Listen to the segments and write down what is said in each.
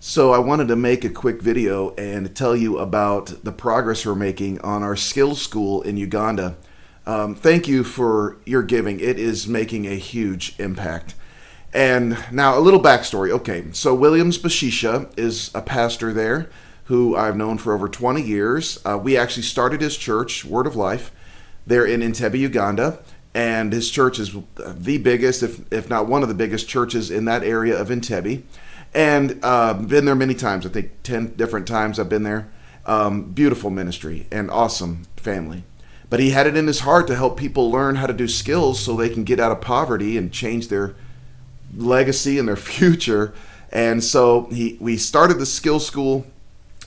So I wanted to make a quick video and tell you about the progress we're making on our skills school in Uganda. Thank you for your giving. It is making a huge impact. And now a little backstory. Okay, so Williams Bashisha is a pastor there who I've known for over 20 years. We actually started his church, Word of Life, there in Entebbe, Uganda. And his church is the biggest, if not one of the biggest churches in that area of Entebbe. And been there many times. I think 10 different times I've been there. Beautiful ministry and awesome family. But he had it in his heart to help people learn how to do skills so they can get out of poverty and change their legacy and their future. And so we started the skills school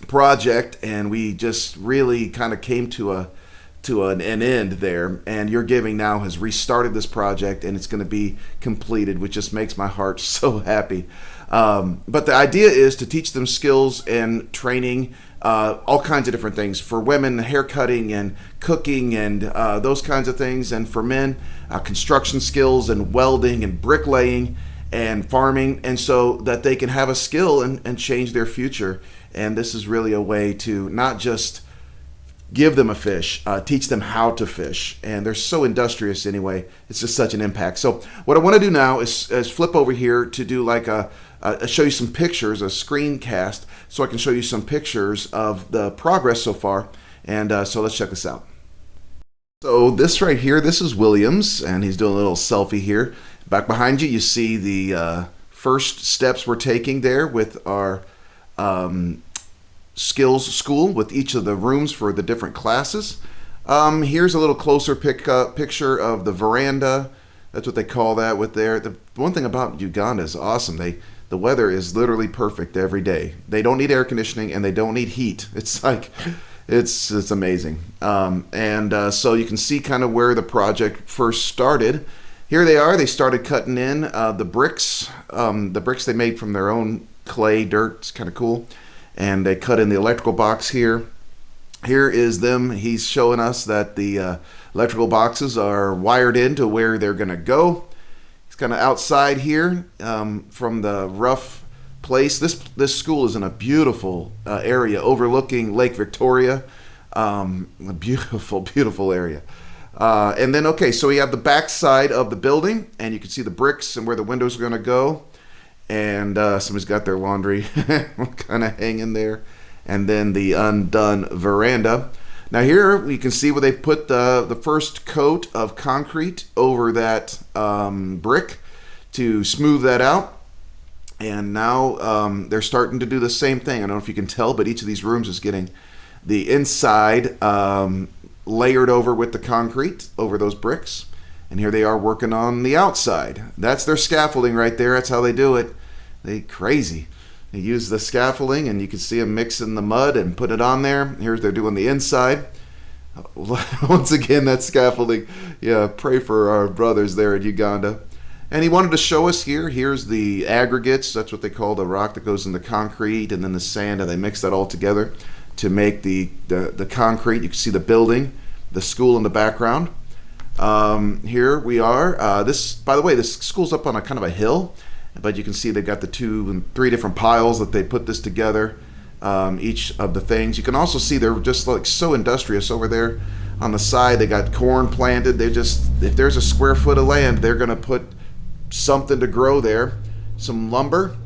project, and we just really kind of came to an end there. And your giving now has restarted this project, and it's going to be completed, which just makes my heart so happy. But the idea is to teach them skills and training, all kinds of different things for women, hair cutting and cooking and those kinds of things, and for men, construction skills and welding and bricklaying and farming, and so that they can have a skill and change their future. And this is really a way to not just give them a fish, teach them how to fish. And they're so industrious anyway. It's just such an impact. So what I want to do now is flip over here to do like show you some pictures, a screencast, so I can show you some pictures of the progress so far. And so let's check this out. So this right here, this is Williams, and he's doing a little selfie here. Back behind you, you see the first steps we're taking there with our skills school, with each of the rooms for the different classes. Here's a little closer picture of the veranda. That's what they call that with there. The one thing about Uganda is awesome. The weather is literally perfect every day. They don't need air conditioning and they don't need heat. It's like, it's amazing. So you can see kind of where the project first started. Here they are. They started cutting in the bricks they made from their own clay, dirt. It's kind of cool. And they cut in the electrical box here. Here is them. He's showing us that the electrical boxes are wired into where they're going to go. It's kind of outside here from the rough place. This school is in a beautiful area overlooking Lake Victoria. A beautiful, beautiful area. And then, okay, so we have the back side of the building, and you can see the bricks and where the windows are going to go. And somebody's got their laundry kind of hanging there. And then the undone veranda. Now here we can see where they put the first coat of concrete over that brick to smooth that out. And now they're starting to do the same thing. I don't know if you can tell, but each of these rooms is getting the inside layered over with the concrete over those bricks. And here they are working on the outside. That's their scaffolding right there. That's how they do it. They crazy. They use the scaffolding, and you can see them mixing the mud and put it on there. Here's they're doing the inside. Once again, that scaffolding. Yeah, pray for our brothers there in Uganda. And he wanted to show us here. Here's the aggregates. That's what they call the rock that goes in the concrete, and then the sand, and they mix that all together to make the concrete. You can see the building, the school in the background. Here we are. By the way, this school's up on a kind of a hill, but you can see they've got the 2 and 3 different piles that they put this together, each of the things. You can also see they're just like so industrious over there on the side. They got corn planted. If there's a square foot of land, they're going to put something to grow there, some lumber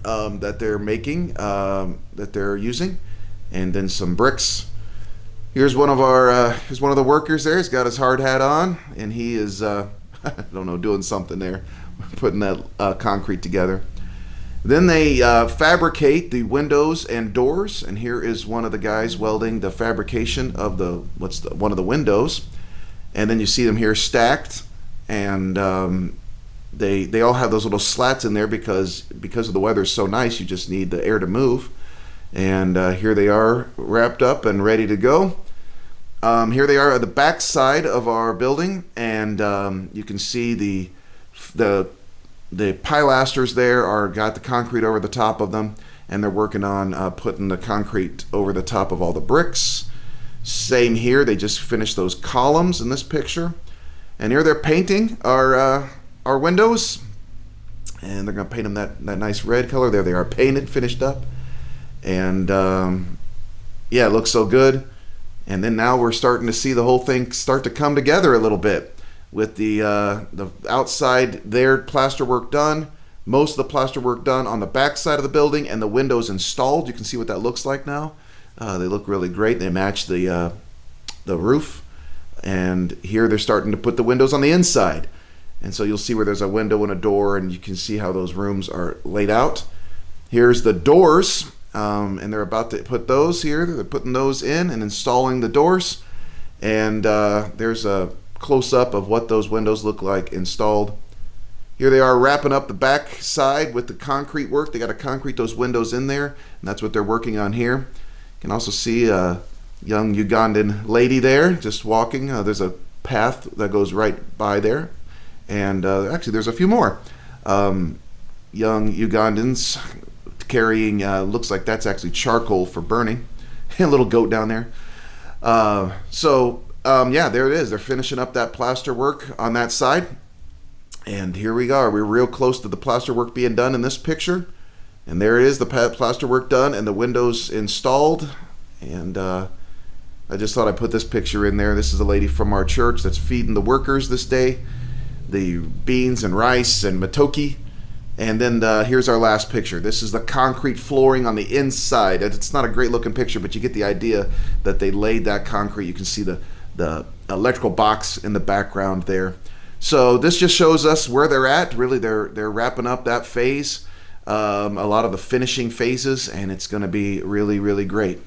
that they're making, that they're using, and then some bricks. Here's one of the workers there. He's got his hard hat on, and he is, I don't know, doing something there, putting that concrete together. Then they fabricate the windows and doors, and here is one of the guys welding the fabrication of one of the windows. And then you see them here stacked, and they all have those little slats in there because of the weather is so nice. You just need the air to move. And here they are wrapped up and ready to go. Here they are at the back side of our building, and you can see the pilasters there got the concrete over the top of them, and they're working on putting the concrete over the top of all the bricks. Same here, they just finished those columns in this picture, and here they're painting our windows. and they're going to paint them that nice red color. There they are, painted, finished up, and yeah, it looks so good. And then now we're starting to see the whole thing start to come together a little bit with the outside there plaster work done, most of the plaster work done on the back side of the building, and the windows installed. You can see what that looks like now. They look really great. They match the roof, and here they're starting to put the windows on the inside. And so you'll see where there's a window and a door, and you can see how those rooms are laid out. Here's the doors, and they're about to put those here. They're putting those in and installing the doors. And there's a close-up of what those windows look like installed. Here they are wrapping up the back side with the concrete work. They got to concrete those windows in there, and that's what they're working on here. You can also see a young Ugandan lady there just walking. There's a path that goes right by there. And actually, there's a few more young Ugandans carrying, looks like that's actually charcoal for burning. A little goat down there. Yeah, there it is. They're finishing up that plaster work on that side. And here we are. We're real close to the plaster work being done in this picture. And there it is, the plaster work done and the windows installed. And I just thought I'd put this picture in there. This is a lady from our church that's feeding the workers this day the beans and rice and matoke. And then here's our last picture. This is the concrete flooring on the inside. It's not a great looking picture, but you get the idea that they laid that concrete. You can see the electrical box in the background there. So this just shows us where they're at. Really, they're wrapping up that phase, a lot of the finishing phases, and it's going to be really, really great.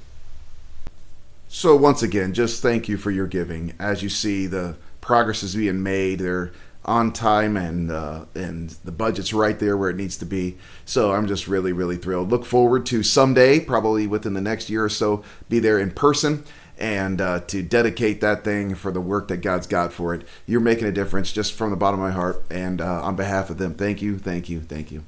So once again, just thank you for your giving. As you see, the progress is being made. They're on time, and the budget's right there where it needs to be. So I'm just really, really thrilled. Look forward to someday, probably within the next year or so, be there in person and to dedicate that thing for the work that God's got for it. You're making a difference just from the bottom of my heart, and on behalf of them, thank you, thank you, thank you.